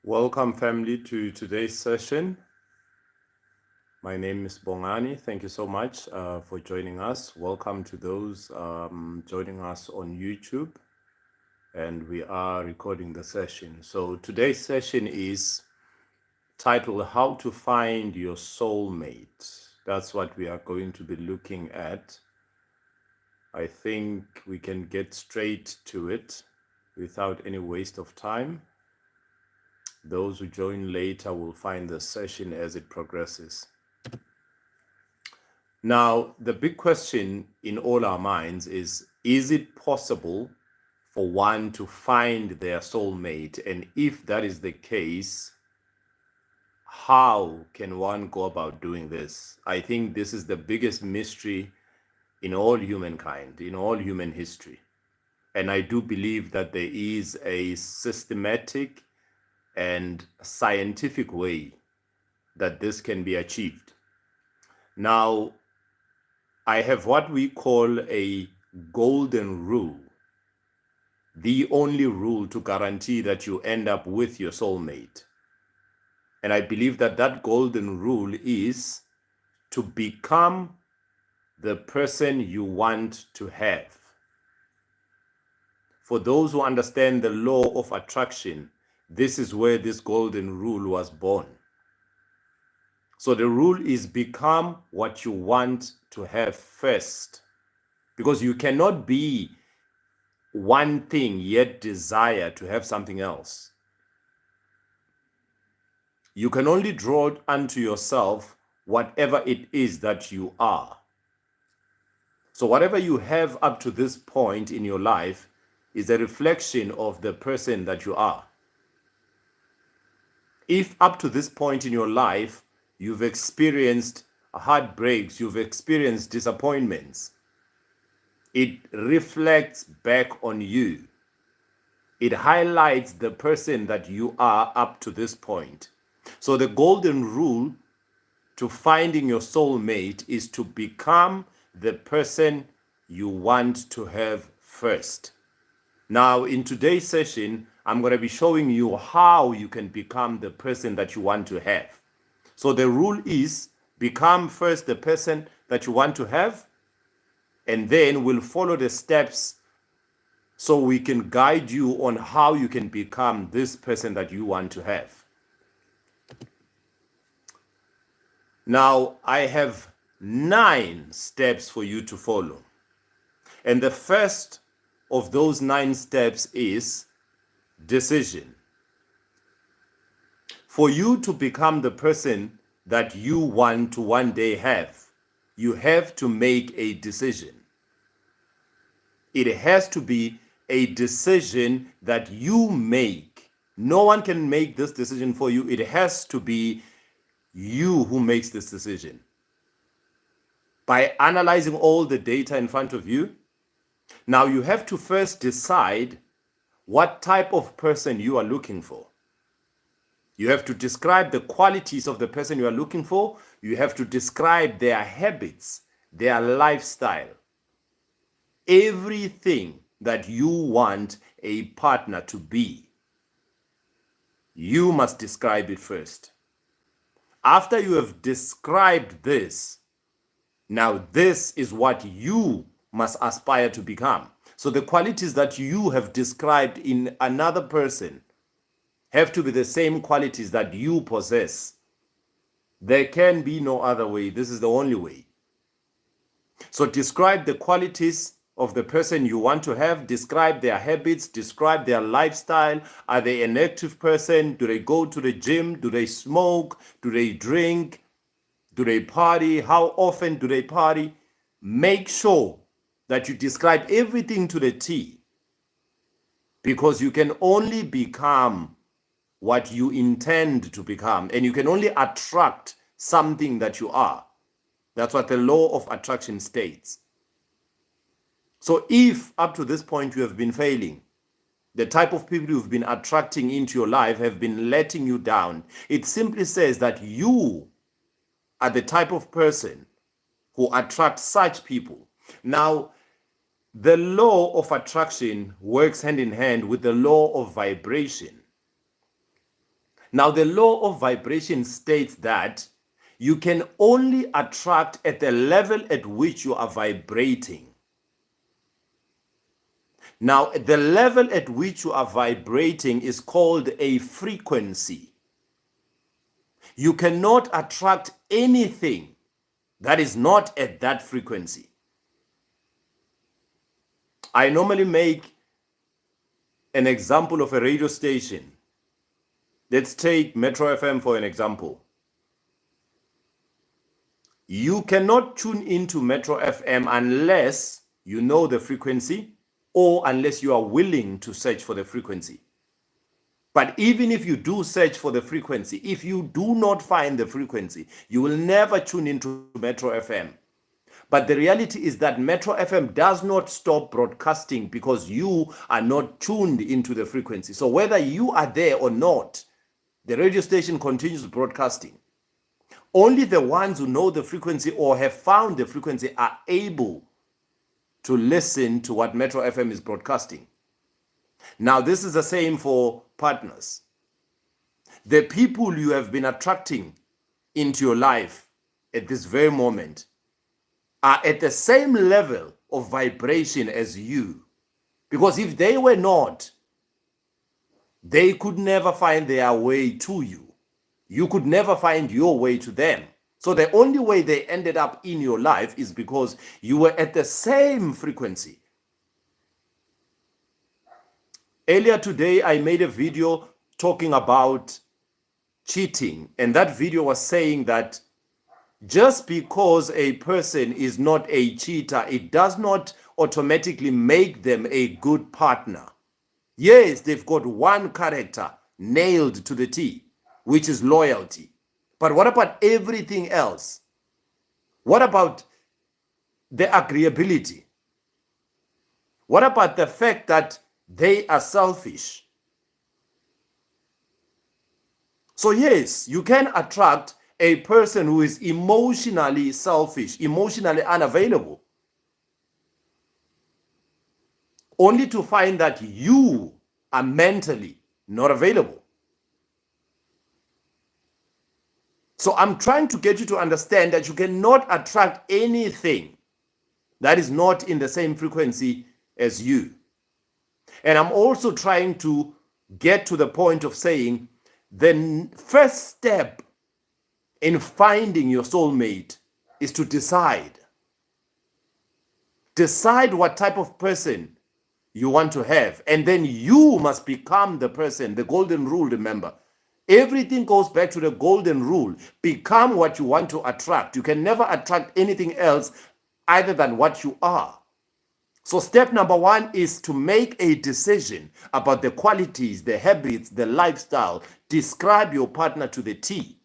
Welcome, family, to today's session. My name is Bongani. Thank you so much for joining us. Welcome to those joining us on YouTube. And we are recording the session. So today's session is titled How to Find Your Soulmate. That's what we are going to be looking at. I think we can get straight to it without any waste of time. Those who join later will find the session as it progresses. Now, the big question in all our minds is it possible for one to find their soulmate? And if that is the case, how can one go about doing this? I think this is the biggest mystery in all humankind, in all human history. And I do believe that there is a systematic and scientific way that this can be achieved. Now, I have what we call a golden rule, the only rule to guarantee that you end up with your soulmate. And I believe that that golden rule is to become the person you want to have. For those who understand the law of attraction, this is where this golden rule was born. So the rule is become what you want to have first, because you cannot be one thing yet desire to have something else. You can only draw unto yourself whatever it is that you are. So whatever you have up to this point in your life is a reflection of the person that you are. If up to this point in your life, you've experienced heartbreaks, you've experienced disappointments, it reflects back on you. It highlights the person that you are up to this point. So the golden rule to finding your soulmate is to become the person you want to have first. Now, in today's session, I'm going to be showing you how you can become the person that you want to have. So the rule is become first the person that you want to have, and then we'll follow the steps so we can guide you on how you can become this person that you want to have. Now, I have 9 steps for you to follow. And the first of those 9 steps is decision. For you to become the person that you want to one day have, you have to make a decision. It has to be a decision that you make. No one can make this decision for you. It has to be you who makes this decision. By analyzing all the data in front of you, now you have to first decide what type of person you are looking for. You have to describe the qualities of the person you are looking for. You have to describe their habits, their lifestyle, everything that you want a partner to be. You must describe it first. After you have described this, now this is what you must aspire to become. So the qualities that you have described in another person have to be the same qualities that you possess. There can be no other way. This is the only way. So describe the qualities of the person you want to have, describe their habits, describe their lifestyle. Are they an active person? Do they go to the gym? Do they smoke? Do they drink? Do they party? How often do they party? Make sure that you describe everything to the T, because you can only become what you intend to become, and you can only attract something that you are. That's what the law of attraction states. So if up to this point you have been failing, the type of people you've been attracting into your life have been letting you down, it simply says that you are the type of person who attracts such people. Now, the law of attraction works hand in hand with the law of vibration. Now, the law of vibration states that you can only attract at the level at which you are vibrating. Now, the level at which you are vibrating is called a frequency. You cannot attract anything that is not at that frequency. I normally make an example of a radio station. Let's take Metro FM for an example. You cannot tune into Metro FM unless you know the frequency or unless you are willing to search for the frequency. But even if you do search for the frequency, if you do not find the frequency, you will never tune into Metro FM. But the reality is that Metro FM does not stop broadcasting because you are not tuned into the frequency. So whether you are there or not, the radio station continues broadcasting. Only the ones who know the frequency or have found the frequency are able to listen to what Metro FM is broadcasting. Now, this is the same for partners. The people you have been attracting into your life at this very moment are at the same level of vibration as you. Because if they were not, they could never find their way to you. You could never find your way to them. So the only way they ended up in your life is because you were at the same frequency. Earlier today, I made a video talking about cheating. And that video was saying that just because a person is not a cheater, it does not automatically make them a good partner. Yes, they've got one character nailed to the T, which is loyalty. But what about everything else? What about the agreeability? What about the fact that they are selfish? So yes, you can attract a person who is emotionally selfish, emotionally unavailable, only to find that you are mentally not available. So I'm trying to get you to understand that you cannot attract anything that is not in the same frequency as you. And I'm also trying to get to the point of saying the first step in finding your soulmate is to decide. Decide what type of person you want to have. And then you must become the person, the golden rule, remember. Everything goes back to the golden rule. Become what you want to attract. You can never attract anything else other than what you are. So step number one is to make a decision about the qualities, the habits, the lifestyle. Describe your partner to the T.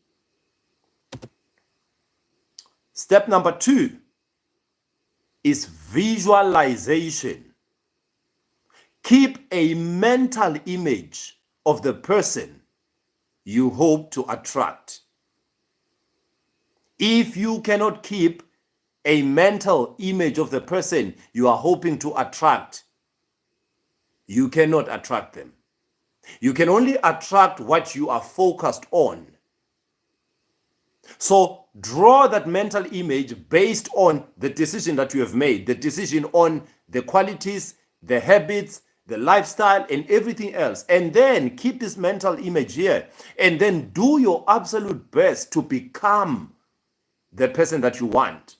Step number two is visualization. Keep a mental image of the person you hope to attract. If you cannot keep a mental image of the person you are hoping to attract, you cannot attract them. You can only attract what you are focused on. So draw that mental image based on the decision that you have made, the decision on the qualities, the habits, the lifestyle, and everything else. And then keep this mental image here. And then do your absolute best to become the person that you want.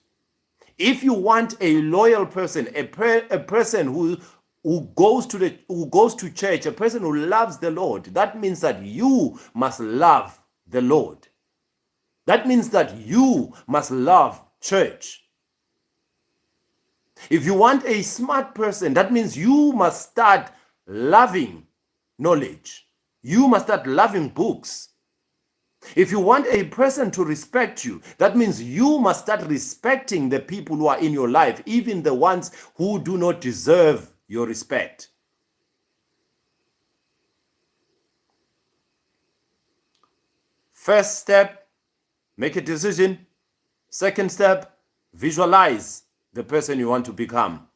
If you want a loyal person, a person who goes to church, a person who loves the Lord, that means that you must love the Lord. That means that you must love church. If you want a smart person, that means you must start loving knowledge. You must start loving books. If you want a person to respect you, that means you must start respecting the people who are in your life, even the ones who do not deserve your respect. First step, make a decision. Second step, visualize the person you want to become.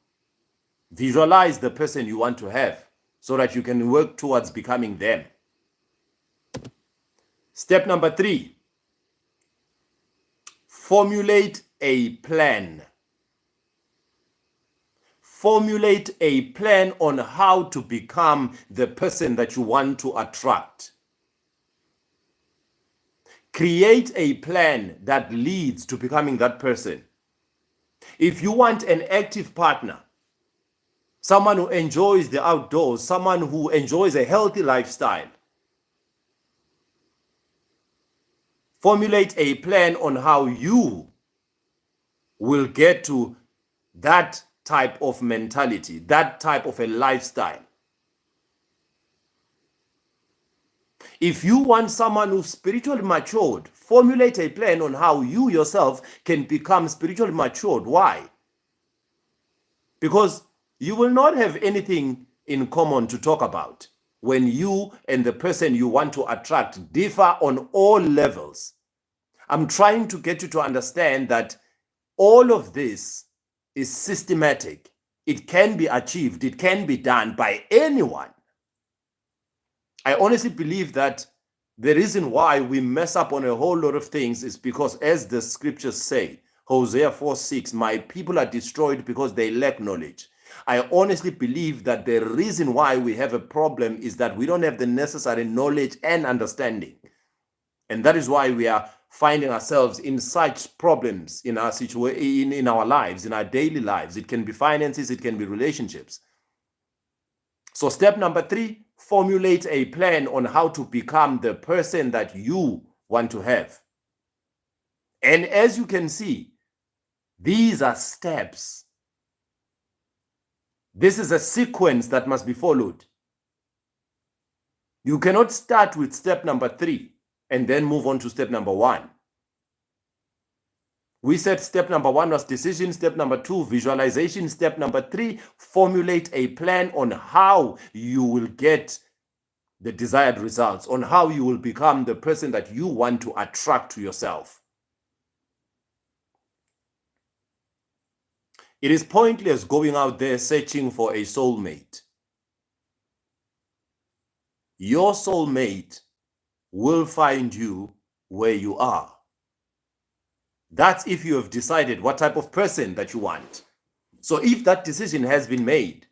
Visualize the person you want to have so that you can work towards becoming them. Step number 3, formulate a plan. Formulate a plan on how to become the person that you want to attract. Create a plan that leads to becoming that person. If you want an active partner, someone who enjoys the outdoors, someone who enjoys a healthy lifestyle, formulate a plan on how you will get to that type of mentality, that type of a lifestyle. If you want someone who's spiritually matured, formulate a plan on how you yourself can become spiritually matured. Why? Because you will not have anything in common to talk about when you and the person you want to attract differ on all levels. I'm trying to get you to understand that all of this is systematic. It can be achieved. It can be done by anyone. I honestly believe that the reason why we mess up on a whole lot of things is because, as the scriptures say, Hosea 4:6, my people are destroyed because they lack knowledge. I honestly believe that the reason why we have a problem is that we don't have the necessary knowledge and understanding. And that is why we are finding ourselves in such problems in our situation, in our lives, in our daily lives. It can be finances, it can be relationships. So step number 3, formulate a plan on how to become the person that you want to have. And as you can see, these are steps. This is a sequence that must be followed. You cannot start with step number 3 and then move on to step number 1. We said step number 1 was decision, step number 2, visualization, step number 3, formulate a plan on how you will get the desired results, on how you will become the person that you want to attract to yourself. It is pointless going out there searching for a soulmate. Your soulmate will find you where you are. That's if you have decided what type of person that you want. So if that decision has been made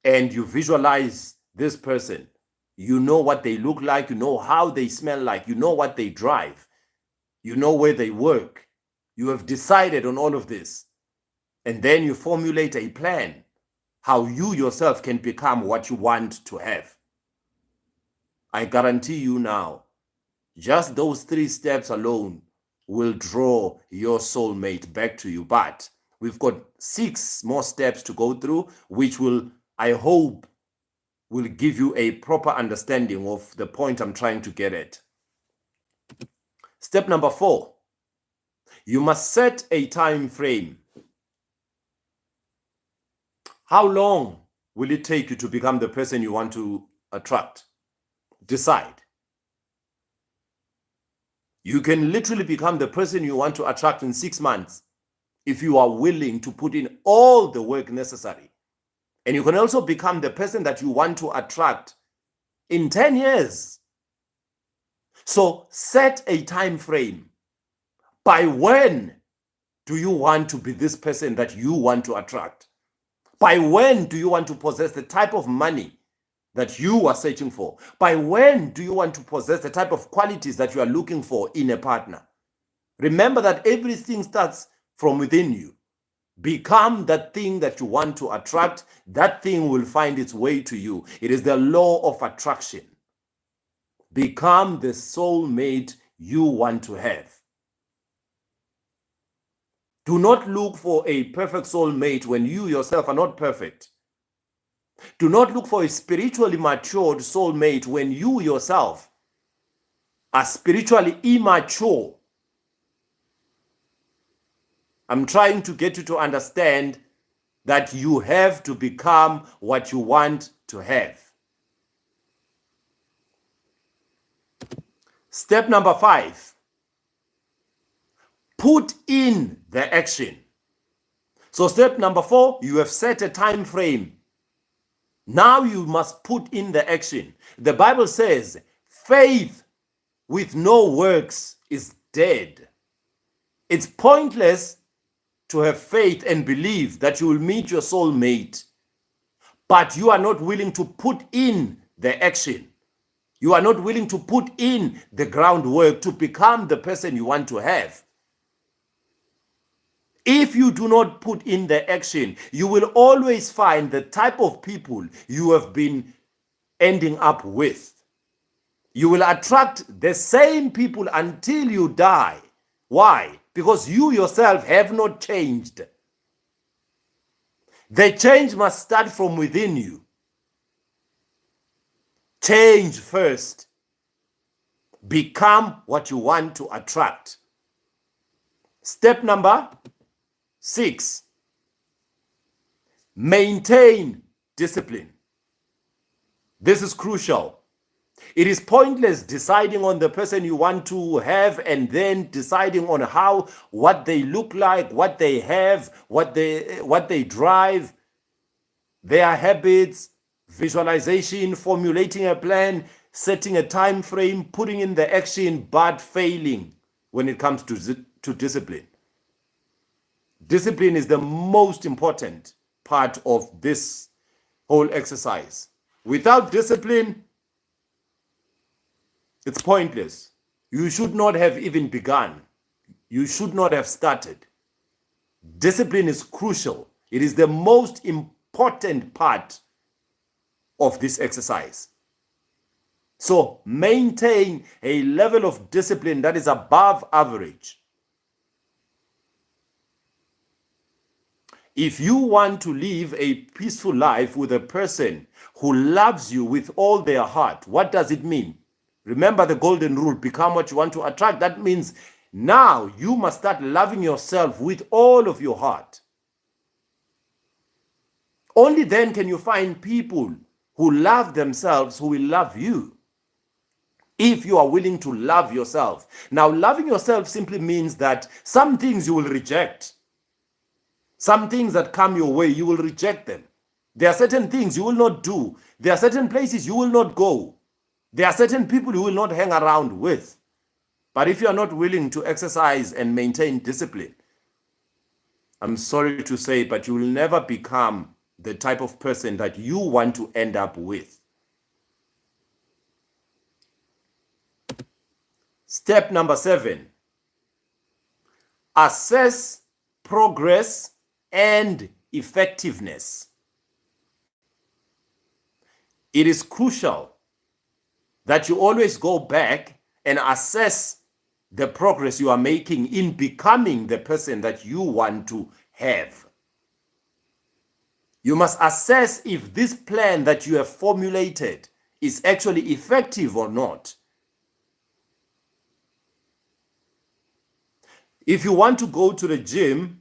and you visualize this person, you know what they look like, you know how they smell like, you know what they drive, you know where they work, you have decided on all of this, and then you formulate a plan how you yourself can become what you want to have. I guarantee you now, just those 3 steps alone will draw your soulmate back to you. But we've got 6 more steps to go through, which will, I hope, will give you a proper understanding of the point I'm trying to get at. Step number 4, you must set a time frame. How long will it take you to become the person you want to attract? Decide. You can literally become the person you want to attract in 6 months if you are willing to put in all the work necessary. And you can also become the person that you want to attract in 10 years. So set a time frame. By when do you want to be this person that you want to attract? By when do you want to possess the type of money that you are searching for? By when do you want to possess the type of qualities that you are looking for in a partner? Remember that everything starts from within you. Become that thing that you want to attract. That thing will find its way to you. It is the law of attraction. Become the soulmate you want to have. Do not look for a perfect soulmate when you yourself are not perfect. Do not look for a spiritually matured soulmate when you yourself are spiritually immature. I'm trying to get you to understand that you have to become what you want to have. Step number 5, put in the action. So step number 4, you have set a time frame. Now you must put in the action. The Bible says faith with no works is dead. It's pointless to have faith and believe that you will meet your soulmate, but you are not willing to put in the action. You are not willing to put in the groundwork to become the person you want to have. If you do not put in the action, you will always find the type of people you have been ending up with. You will attract the same people until you die. Why? Because you yourself have not changed. The change must start from within you. Change first. Become what you want to attract. Step number 6. Maintain discipline. This is crucial. It is pointless deciding on the person you want to have and then deciding on what they look like, what they have, what they drive, their habits, visualization, formulating a plan, setting a time frame, putting in the action, but failing when it comes to discipline. Discipline is the most important part of this whole exercise. Without discipline, it's pointless. You should not have even begun. You should not have started. Discipline is crucial. It is the most important part of this exercise. So maintain a level of discipline that is above average. If you want to live a peaceful life with a person who loves you with all their heart, what does it mean? Remember the golden rule, become what you want to attract. That means now you must start loving yourself with all of your heart. Only then can you find people who love themselves who will love you. If you are willing to love yourself. Now, loving yourself simply means that some things you will reject. Some things that come your way, you will reject them. There are certain things you will not do. There are certain places you will not go. There are certain people you will not hang around with. But if you are not willing to exercise and maintain discipline, I'm sorry to say, but you will never become the type of person that you want to end up with. Step number 7. Assess progress and effectiveness. It is crucial that you always go back and assess the progress you are making in becoming the person that you want to have. You must assess if this plan that you have formulated is actually effective or not. If you want to go to the gym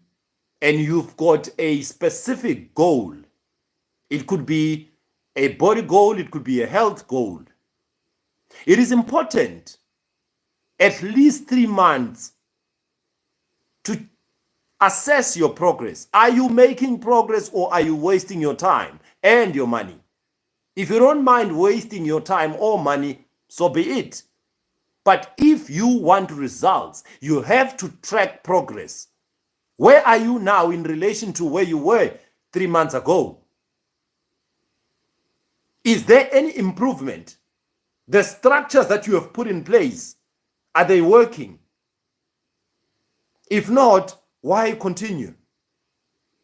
and you've got a specific goal, it could be a body goal, it could be a health goal. It is important at least 3 months to assess your progress. Are you making progress or are you wasting your time and your money? If you don't mind wasting your time or money, so be it. But if you want results, you have to track progress. Where are you now in relation to where you were 3 months ago? Is there any improvement? The structures that you have put in place, are they working? If not, why continue?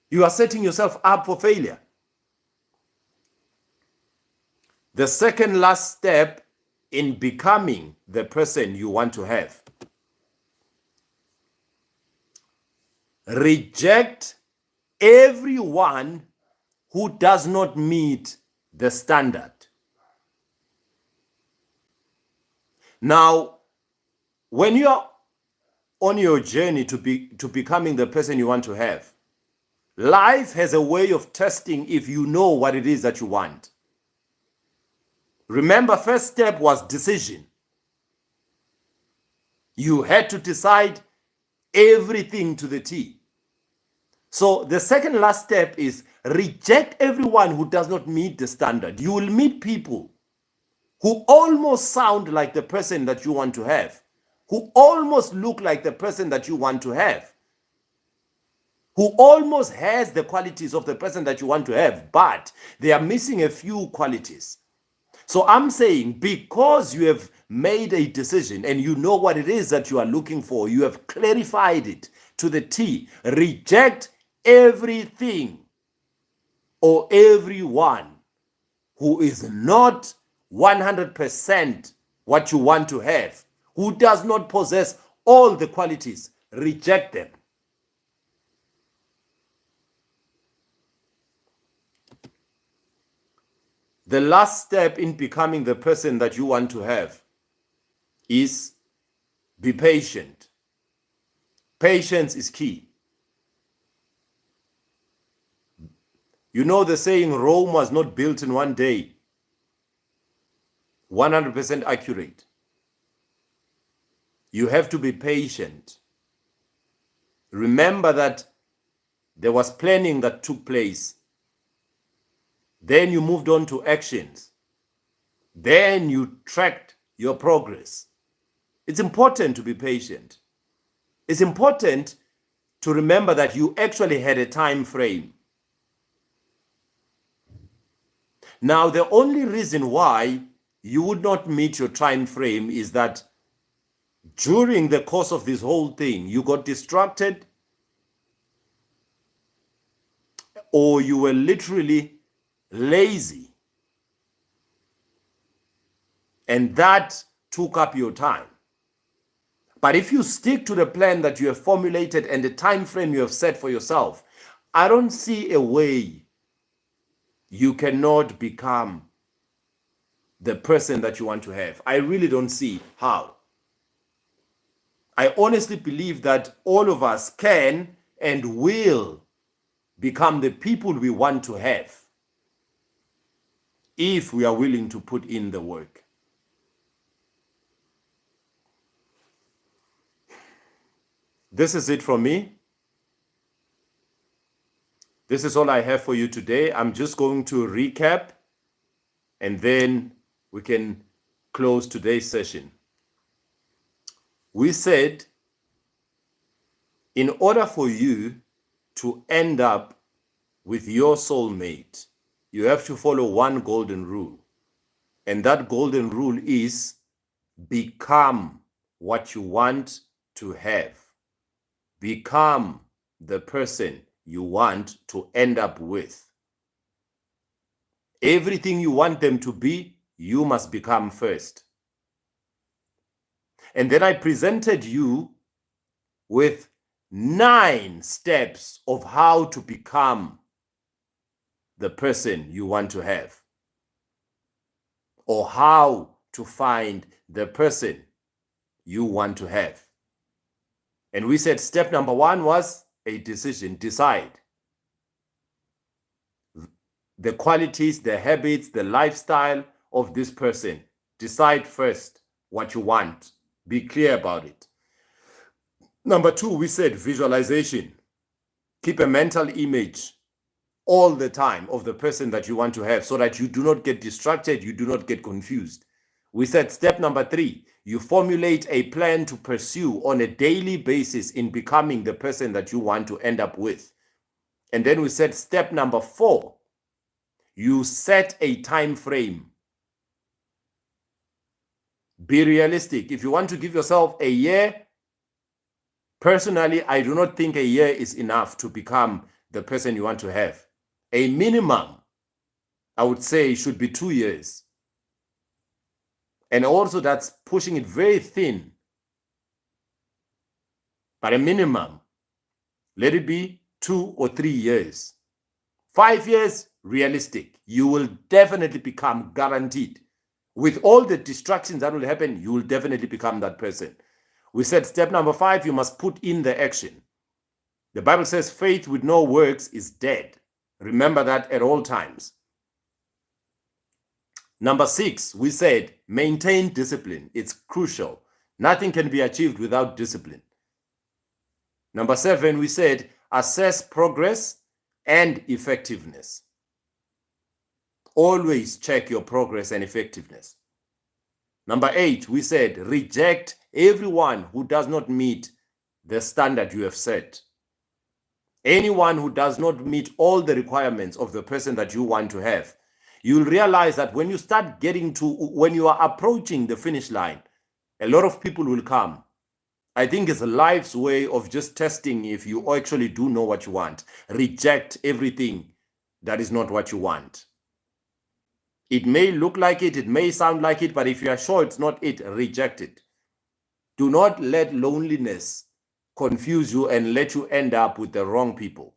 You are setting yourself up for failure. The second last step in becoming the person you want to have. Reject everyone who does not meet the standard. Now, when you are on your journey to becoming the person you want to have, life has a way of testing if you know what it is that you want. Remember, first step was decision. You had to decide everything to the T. So the second last step is reject everyone who does not meet the standard. You will meet people who almost sound like the person that you want to have, who almost look like the person that you want to have, who almost has the qualities of the person that you want to have, but they are missing a few qualities. So I'm saying, because you have made a decision and you know what it is that you are looking for, you have clarified it to the T, reject everything or everyone who is not 100% what you want to have, who does not possess all the qualities. Reject them. The last step in becoming the person that you want to have is be patient. Patience is key. You know the saying, Rome was not built in one day. 100% accurate. You have to be patient. Remember that there was planning that took place. Then you moved on to actions. Then you tracked your progress. It's important to be patient. It's important to remember that you actually had a time frame. Now, the only reason why you would not meet your time frame is that during the course of this whole thing, you got distracted, or you were literally lazy, and that took up your time. But if you stick to the plan that you have formulated and the time frame you have set for yourself, I don't see a way you cannot become the person that you want to have. I really don't see how. I honestly believe that all of us can and will become the people we want to have if we are willing to put in the work. This is it from me. This is all I have for you today. I'm just going to recap and then we can close today's session. We said, in order for you to end up with your soulmate, you have to follow one golden rule. And that golden rule is become what you want to have. Become the person you want to end up with. Everything you want them to be, you must become first. And then I presented you with 9 steps of how to become the person you want to have, or how to find the person you want to have. And we said step number 1 was a decision. Decide the qualities, the habits, the lifestyle of this person. Decide first what you want. Be clear about it. Number 2, we said visualization. Keep a mental image all the time of the person that you want to have so that you do not get distracted, you do not get confused. We said step number 3, you formulate a plan to pursue on a daily basis in becoming the person that you want to end up with. And then we said step number 4, you set a time frame. Be realistic. If you want to give yourself a year, personally, I do not think a year is enough to become the person you want to have. A minimum, I would say, should be 2 years. And also that's pushing it very thin. But a minimum, let it be 2 or 3 years. 5 years, realistic. You will definitely become, guaranteed. With all the distractions that will happen, you will definitely become that person. We said step number 5, you must put in the action. The Bible says faith with no works is dead. Remember that at all times. Number 6, we said maintain discipline. It's crucial. Nothing can be achieved without discipline. Number 7, we said assess progress and effectiveness. Always check your progress and effectiveness. Number 8, we said reject everyone who does not meet the standard you have set. Anyone who does not meet all the requirements of the person that you want to have. You'll realize that when you start getting to, when you are approaching the finish line, a lot of people will come. I think it's life's way of just testing if you actually do know what you want. Reject everything that is not what you want. It may look like it, it may sound like it, but if you are sure it's not it, reject it. Do not let loneliness confuse you and let you end up with the wrong people.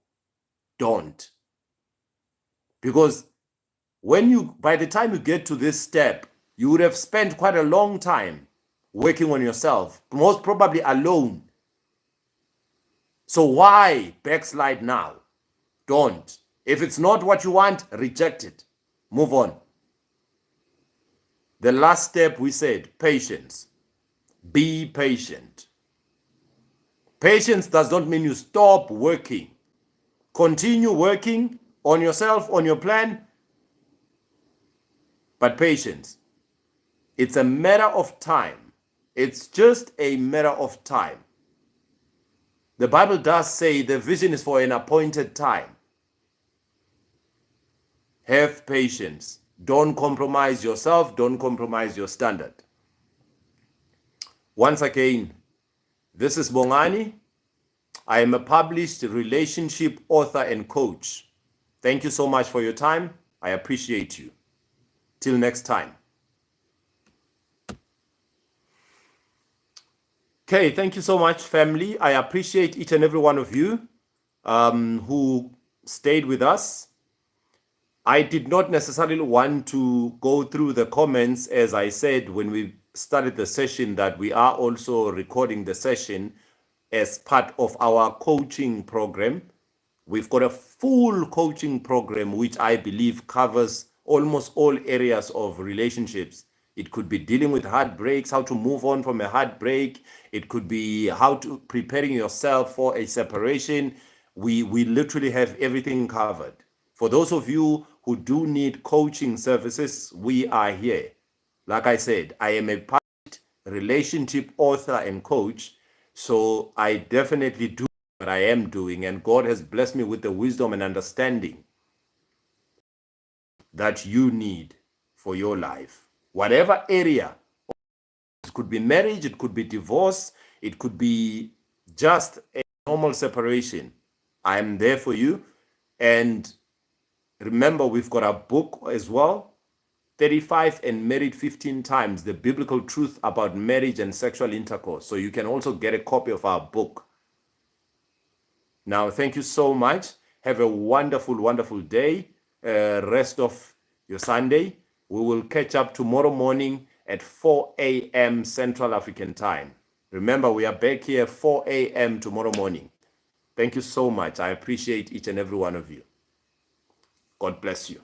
Don't. Because by the time you get to this step, you would have spent quite a long time working on yourself, most probably alone. So why backslide now? Don't. If it's not what you want, reject it. Move on. The last step we said, patience. Be patient. Patience does not mean you stop working. Continue working on yourself, on your plan, but patience. It's a matter of time. It's just a matter of time. The Bible does say the vision is for an appointed time. Have patience. Don't compromise yourself. Don't compromise your standard. Once again, this is Bongani. I am a published relationship author and coach. Thank you so much for your time. I appreciate you. Till next time. Okay, thank you so much, family. I appreciate each and every one of you who stayed with us. I did not necessarily want to go through the comments, as I said when we started the session, that we are also recording the session as part of our coaching program. We've got a full coaching program, which I believe covers almost all areas of relationships. It could be dealing with heartbreaks, how to move on from a heartbreak. It could be how to preparing yourself for a separation. We literally have everything covered. For those of you who do need coaching services, we are here. Like I said, I am a published relationship author and coach, so I definitely do what I am doing, and God has blessed me with the wisdom and understanding that you need for your life. Whatever area, it could be marriage, it could be divorce, it could be just a normal separation. I am there for you. And remember, we've got a book as well, 35 and Married 15 Times, the biblical truth about marriage and sexual intercourse. So you can also get a copy of our book. Now, thank you so much. Have a wonderful, wonderful day. Rest of your Sunday. We will catch up tomorrow morning at 4 a.m. Central African Time. Remember, we are back here 4 a.m. tomorrow morning. Thank you so much. I appreciate each and every one of you. God bless you.